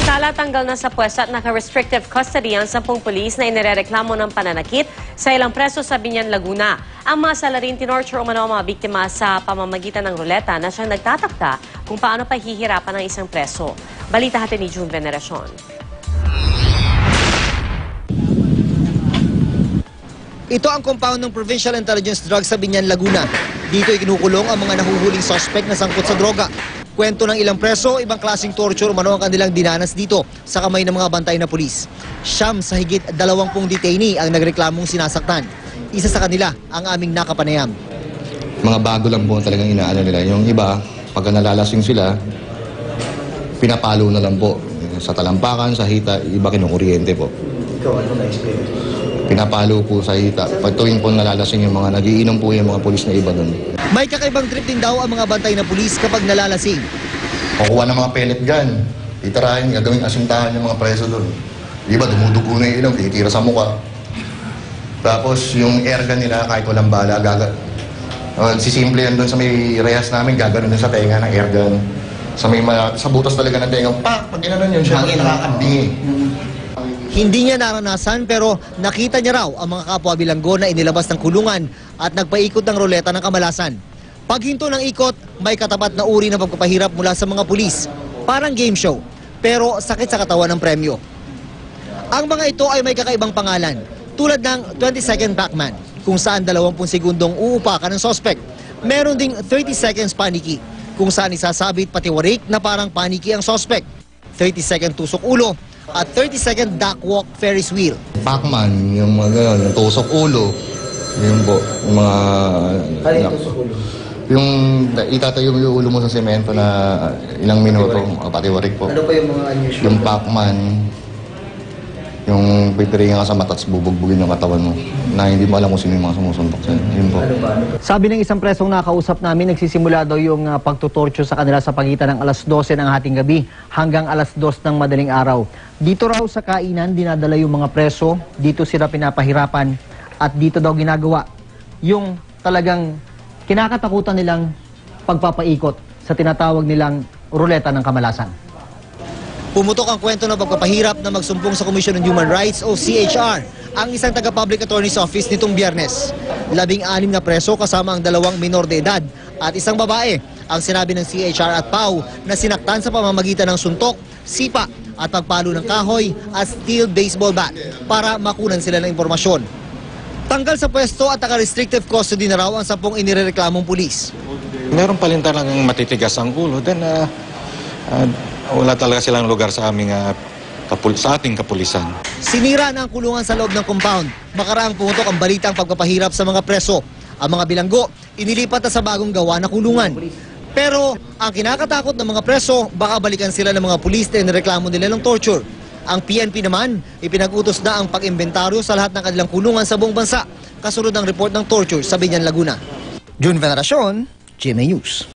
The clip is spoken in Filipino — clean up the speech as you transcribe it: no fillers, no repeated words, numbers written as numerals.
Samantala, tanggal na sa pwesto at naka-restrictive custody ang 10 pulis na inirereklamo ng pananakit sa ilang preso sa Biñan, Laguna. Ang mga salarin tinorture umano ang mga biktima sa pamamagitan ng ruleta na siyang nagtatakda kung paano pahihirapan ng isang preso. Balita natin ni June Veneracion. Ito ang compound ng Provincial Intelligence Drug sa Biñan, Laguna. Dito ikinukulong ang mga nahuhuling suspect na sangkot sa droga. Kwento ng ilang preso, ibang klaseng torture umano ang kanilang dinanas dito sa kamay ng mga bantay na pulis. Siyam sa higit 20 detainee ang nagreklamong sinasaktan. Isa sa kanila ang aming nakapanayam. Mga bago lang po talagang inaano nila. Yung iba, pag nalalasing sila, pinapalo na lang po. Sa talampakan, sa hita, iba kinukuryente po. Ikaw, ano na-experience? Pinapalo po sa hita. Pag tuwing po nalalasing yung mga nagiinom po yung mga pulis na iba doon. May kakaibang trip din daw ang mga bantay na pulis kapag nalalasing. Kukuha ng mga pellet gun, titirahin, gagawing asintahan yung mga preso doon. Iba, dumudugo na yung ilong, titira sa mukha. Tapos yung air gun nila, kahit walang bala, sisimple yan doon sa may rehas namin, gagawin doon sa tenga ng air gun. Sa butas talaga ng tenga, pag ginanon yun, siya nakakandingi. Hindi niya naranasan pero nakita niya raw ang mga kapwa bilanggo na inilabas ng kulungan at nagpaikot ng ruleta ng kamalasan. Paghinto ng ikot, may katapat na uri ng pagpapahirap mula sa mga pulis. Parang game show, pero sakit sa katawan ng premyo. Ang mga ito ay may kakaibang pangalan, tulad ng 20-second Pac-Man, kung saan 20 segundong uupakan ng suspect. Meron ding 30 seconds paniki, kung saan isasabit pati warik na parang paniki ang suspect. 30-second tusok ulo, at 30-second duck walk Ferris wheel. Pac-Man, yung mga gano'n, yung tusok ulo, yun po, yung mga... Ano yung tusok ulo? Yung itatayo mo yung ulo mo sa semento na ilang minuto, pati warik po. Ano pa yung mga unusual? Yung Pac-Man, yung pipiringan ka sa mata at bubugbugin yung katawan mo na hindi mo alam kung sino yung mga sumusuntok sa'yo. Yun po. Sabi ng isang presong nakausap namin, nagsisimula daw yung pagtutorture sa kanila sa pagitan ng alas 12 ng hating gabi hanggang alas 2 ng madaling araw. Dito raw sa kainan, dinadala yung mga preso, dito sila pinapahirapan at dito daw ginagawa yung talagang kinakatakutan nilang pagpapaikot sa tinatawag nilang ruleta ng kamalasan. Pumutok ang kwento ng pagpapahirap na magsumbong sa Commission on Human Rights o CHR ang isang taga-Public Attorney's Office nitong Biyernes. 16 na preso kasama ang 2 minor de edad at isang babae ang sinabi ng CHR at PAW na sinaktan sa pamamagitan ng suntok, sipa at pagpalo ng kahoy at steel baseball bat para makunan sila ng impormasyon. Tanggal sa pwesto at naka-restrictive custody na raw ang 10 inirereklamong pulis. Meron pa rin talagang matitigas ang ulo. Then, wala talaga silang lugar sa aming sa ating kapulisan. Sinira na ang kulungan sa loob ng compound. Makaraang pumutok ang balitang pagpapahirap sa mga preso. Ang mga bilanggo, inilipat na sa bagong gawa na kulungan. Pero ang kinakatakot ng mga preso, baka balikan sila ng mga pulis na inireklamo nila ng torture. Ang PNP naman, ipinag-utos na ang pag-imbentaryo sa lahat ng kanilang kulungan sa buong bansa, kasunod ng report ng torture sa Biñan, Laguna. June Veneracion, GMA News.